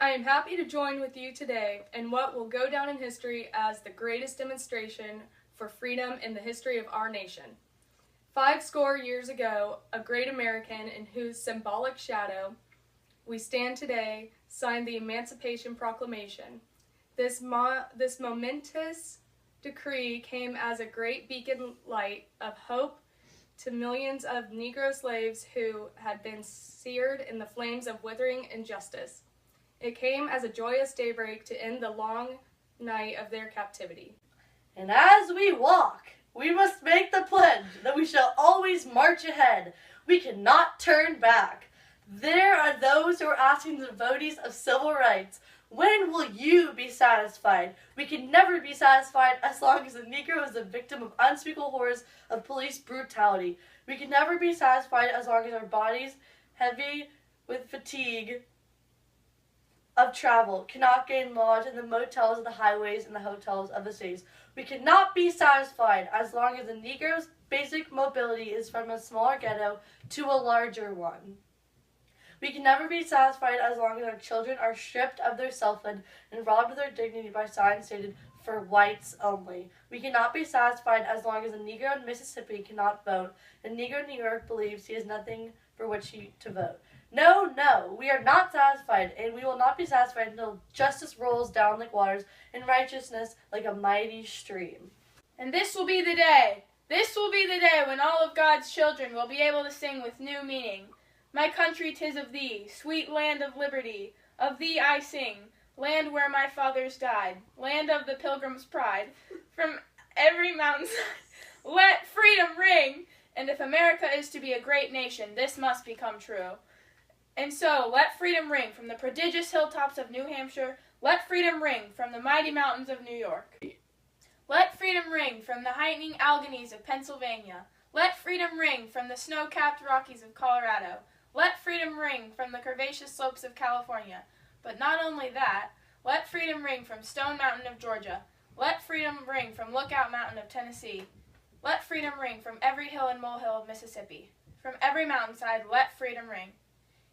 I am happy to join with you today in what will go down in history as the greatest demonstration for freedom in the history of our nation. 50 years ago, a great American in whose symbolic shadow we stand today signed the Emancipation Proclamation. This momentous decree came as a great beacon light of hope to millions of Negro slaves who had been seared in the flames of withering injustice. It came as a joyous daybreak to end the long night of their captivity. And as we walk, we must make the pledge that we shall always march ahead. We cannot turn back. There are those who are asking the devotees of civil rights, when will you be satisfied? We can never be satisfied as long as the Negro is a victim of unspeakable horrors of police brutality. We can never be satisfied as long as our bodies, heavy with fatigue of travel, cannot gain lodge in the motels of the highways and the hotels of the cities. We cannot be satisfied as long as the Negro's basic mobility is from a smaller ghetto to a larger one. We can never be satisfied as long as our children are stripped of their selfhood and robbed of their dignity by signs stated, "For whites only." We cannot be satisfied as long as a Negro in Mississippi cannot vote, and Negro in New York believes he has nothing for which to vote. No, we are not satisfied, and we will not be satisfied until justice rolls down like waters and righteousness like a mighty stream. And this will be the day when all of God's children will be able to sing with new meaning. My country, 'tis of thee, sweet land of liberty, of thee I sing, land where my fathers died, land of the pilgrim's pride. From every mountainside, let freedom ring! And if America is to be a great nation, this must become true. And so, let freedom ring from the prodigious hilltops of New Hampshire. Let freedom ring from the mighty mountains of New York. Let freedom ring from the heightening Alleghenies of Pennsylvania. Let freedom ring from the snow-capped Rockies of Colorado. Let freedom ring from the curvaceous slopes of California. But not only that, let freedom ring from Stone Mountain of Georgia. Let freedom ring from Lookout Mountain of Tennessee. Let freedom ring from every hill and molehill of Mississippi. From every mountainside, let freedom ring.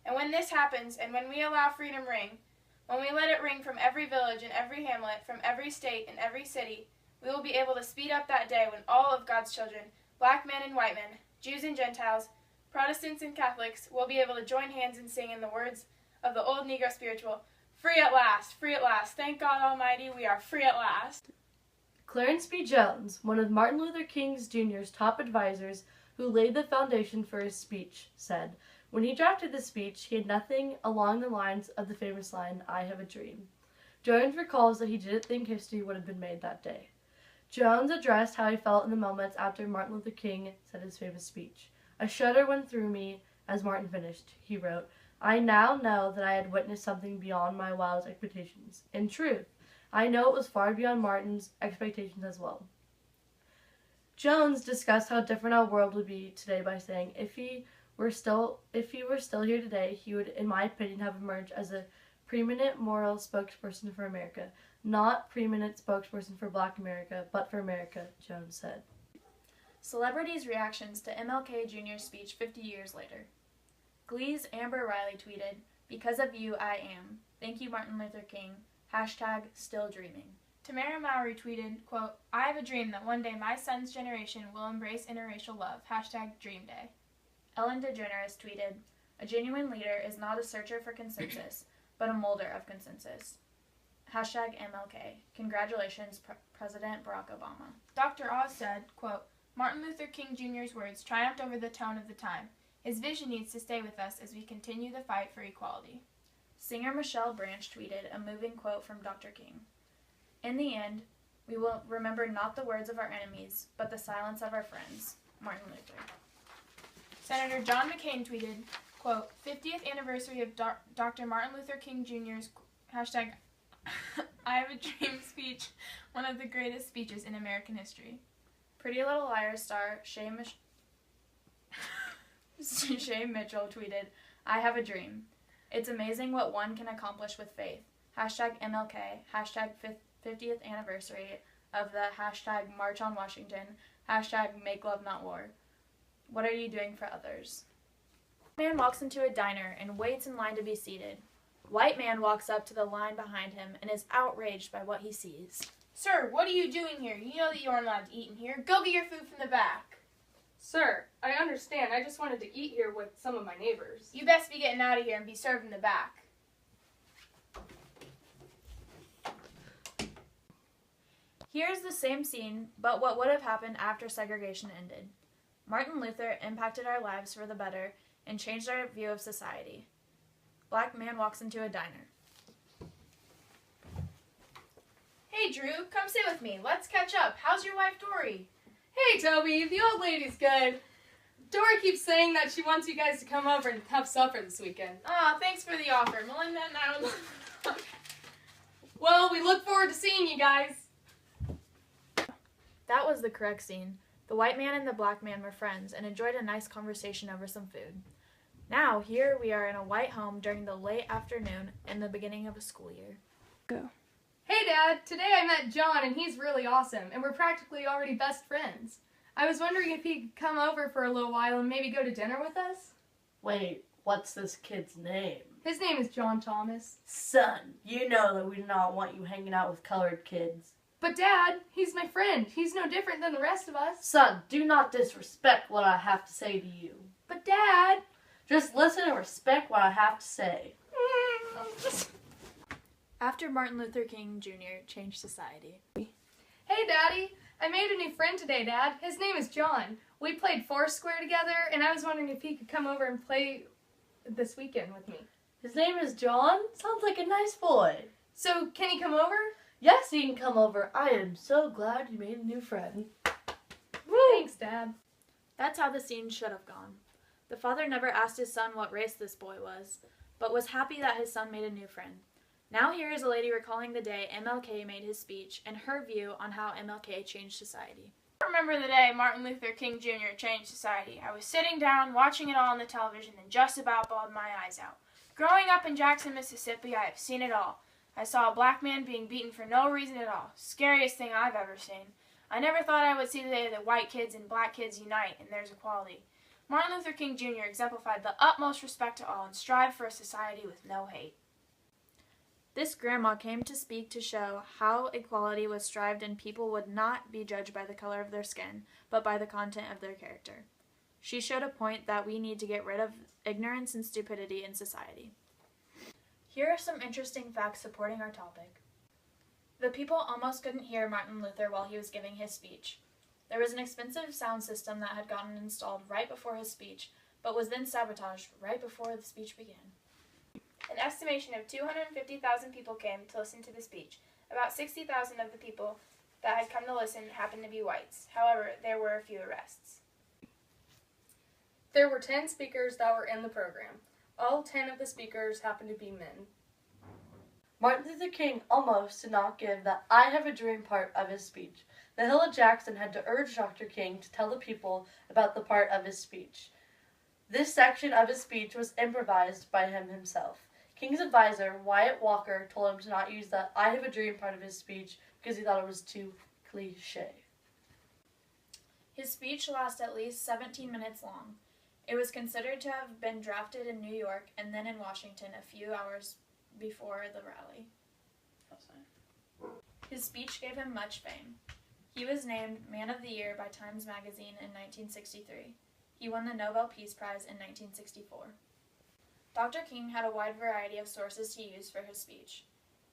And when this happens, and when we allow freedom ring, when we let it ring from every village and every hamlet, from every state and every city, we will be able to speed up that day when all of God's children, black men and white men, Jews and Gentiles, Protestants and Catholics, will be able to join hands and sing in the words of the old Negro spiritual, free at last, thank God Almighty, we are free at last. Clarence B. Jones, one of Martin Luther King Jr.'s top advisors who laid the foundation for his speech, said, when he drafted the speech, he had nothing along the lines of the famous line, "I have a dream." Jones recalls that he didn't think history would have been made that day. Jones addressed how he felt in the moments after Martin Luther King said his famous speech. "A shudder went through me as Martin finished," he wrote. "I now know that I had witnessed something beyond my wildest expectations. In truth, I know it was far beyond Martin's expectations as well." Jones discussed how different our world would be today by saying, if he were still here today, he would, in my opinion, have emerged as a preeminent moral spokesperson for America. Not preeminent spokesperson for Black America, but for America, Jones said. Celebrities' reactions to MLK Jr.'s speech 50 years later. Glee's Amber Riley tweeted, "Because of you, I am. Thank you, Martin Luther King. #still dreaming." Tamara Mowry tweeted, quote, "I have a dream that one day my son's generation will embrace interracial love. #Dream Day." Ellen DeGeneres tweeted, "A genuine leader is not a searcher for consensus, but a molder of consensus. #MLK. Congratulations, President Barack Obama." Dr. Oz said, quote, "Martin Luther King Jr.'s words triumphed over the tone of the time. His vision needs to stay with us as we continue the fight for equality." Singer Michelle Branch tweeted a moving quote from Dr. King. "In the end, we will remember not the words of our enemies, but the silence of our friends. Martin Luther." Senator John McCain tweeted, quote, 50th anniversary of Dr. Martin Luther King Jr.'s I have a dream speech, one of the greatest speeches in American history. Pretty Little Liars star Shay Mitchell tweeted, "I have a dream. It's amazing what one can accomplish with faith. #MLK, #50th anniversary of the #March on Washington, #Make Love Not War. What are you doing for others?" A man walks into a diner and waits in line to be seated. White man walks up to the line behind him and is outraged by what he sees. Sir, what are you doing here? You know that you aren't allowed to eat in here. Go get your food from the back. Sir, I understand. I just wanted to eat here with some of my neighbors. You best be getting out of here and be served in the back. Here's the same scene, but what would have happened after segregation ended. Martin Luther impacted our lives for the better and changed our view of society. Black man walks into a diner. Hey, Drew, come sit with me. Let's catch up. How's your wife, Dory? Hey, Toby, the old lady's good. Dory keeps saying that she wants you guys to come over and have supper this weekend. Aw, thanks for the offer. Melinda and I would love... Well, we look forward to seeing you guys. That was the correct scene. The white man and the black man were friends and enjoyed a nice conversation over some food. Now, here we are in a white home during the late afternoon in the beginning of a school year. Go. Hey, Dad. Today I met John, and he's really awesome, and we're practically already best friends. I was wondering if he could come over for a little while and maybe go to dinner with us? Wait, what's this kid's name? His name is John Thomas. Son, you know that we do not want you hanging out with colored kids. But, Dad, he's my friend. He's no different than the rest of us. Son, do not disrespect what I have to say to you. But, Dad... Just listen and respect what I have to say. After Martin Luther King Jr. changed society. Hey, Daddy. I made a new friend today, Dad. His name is John. We played Foursquare together, and I was wondering if he could come over and play this weekend with me. His name is John? Sounds like a nice boy. So, can he come over? Yes, he can come over. I am so glad you made a new friend. Thanks, Dad. That's how the scene should have gone. The father never asked his son what race this boy was, but was happy that his son made a new friend. Now here is a lady recalling the day MLK made his speech and her view on how MLK changed society. I remember the day Martin Luther King Jr. changed society. I was sitting down, watching it all on the television, and just about bawled my eyes out. Growing up in Jackson, Mississippi, I have seen it all. I saw a black man being beaten for no reason at all. Scariest thing I've ever seen. I never thought I would see the day that white kids and black kids unite and there's equality. Martin Luther King Jr. exemplified the utmost respect to all and strived for a society with no hate. This grandma came to speak to show how equality was strived and people would not be judged by the color of their skin, but by the content of their character. She showed a point that we need to get rid of ignorance and stupidity in society. Here are some interesting facts supporting our topic. The people almost couldn't hear Martin Luther while he was giving his speech. There was an expensive sound system that had gotten installed right before his speech, but was then sabotaged right before the speech began. An estimation of 250,000 people came to listen to the speech. About 60,000 of the people that had come to listen happened to be whites. However, there were a few arrests. There were 10 speakers that were in the program. All 10 of the speakers happened to be men. Martin Luther King almost did not give the I have a dream part of his speech. The Hill of Jackson had to urge Dr. King to tell the people about the part of his speech. This section of his speech was improvised by him himself. King's advisor, Wyatt Walker, told him to not use the I have a dream part of his speech because he thought it was too cliche. His speech lasted at least 17 minutes long. It was considered to have been drafted in New York and then in Washington a few hours before the rally. His speech gave him much fame. He was named Man of the Year by Times Magazine in 1963. He won the Nobel Peace Prize in 1964. Dr. King had a wide variety of sources to use for his speech.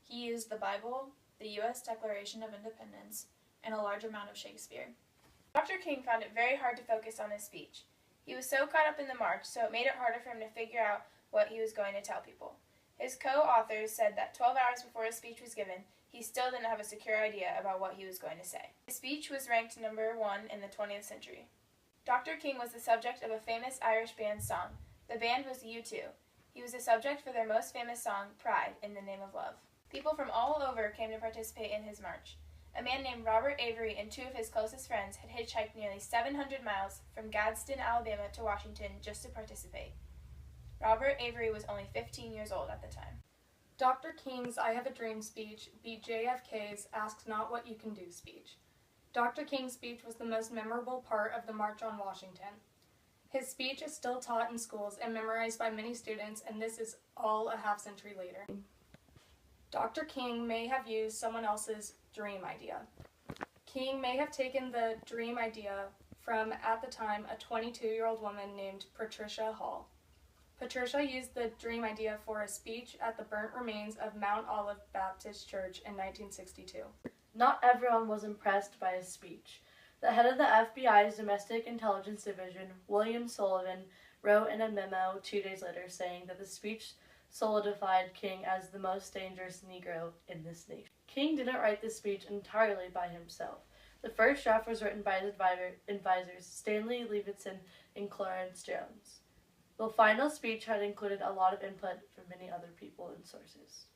He used the Bible, the U.S. Declaration of Independence, and a large amount of Shakespeare. Dr. King found it very hard to focus on his speech. He was so caught up in the march, so it made it harder for him to figure out what he was going to tell people. His co-authors said that 12 hours before his speech was given, he still didn't have a secure idea about what he was going to say. His speech was ranked number 1 in the 20th century. Dr. King was the subject of a famous Irish band's song. The band was U2. He was the subject for their most famous song, Pride, in the Name of Love. People from all over came to participate in his march. A man named Robert Avery and 2 of his closest friends had hitchhiked nearly 700 miles from Gadsden, Alabama to Washington just to participate. Robert Avery was only 15 years old at the time. Dr. King's I Have a Dream speech beat JFK's Ask Not What You Can Do speech. Dr. King's speech was the most memorable part of the March on Washington. His speech is still taught in schools and memorized by many students, and this is all a half century later. Dr. King may have used someone else's dream idea. King may have taken the dream idea from, at the time, a 22-year-old woman named Patricia Hall. Patricia used the dream idea for a speech at the burnt remains of Mount Olive Baptist Church in 1962. Not everyone was impressed by his speech. The head of the FBI's Domestic Intelligence Division, William Sullivan, wrote in a memo 2 days later saying that the speech solidified King as the most dangerous Negro in this nation. King didn't write this speech entirely by himself. The first draft was written by his advisors, Stanley Levinson and Clarence Jones. The final speech had included a lot of input from many other people and sources.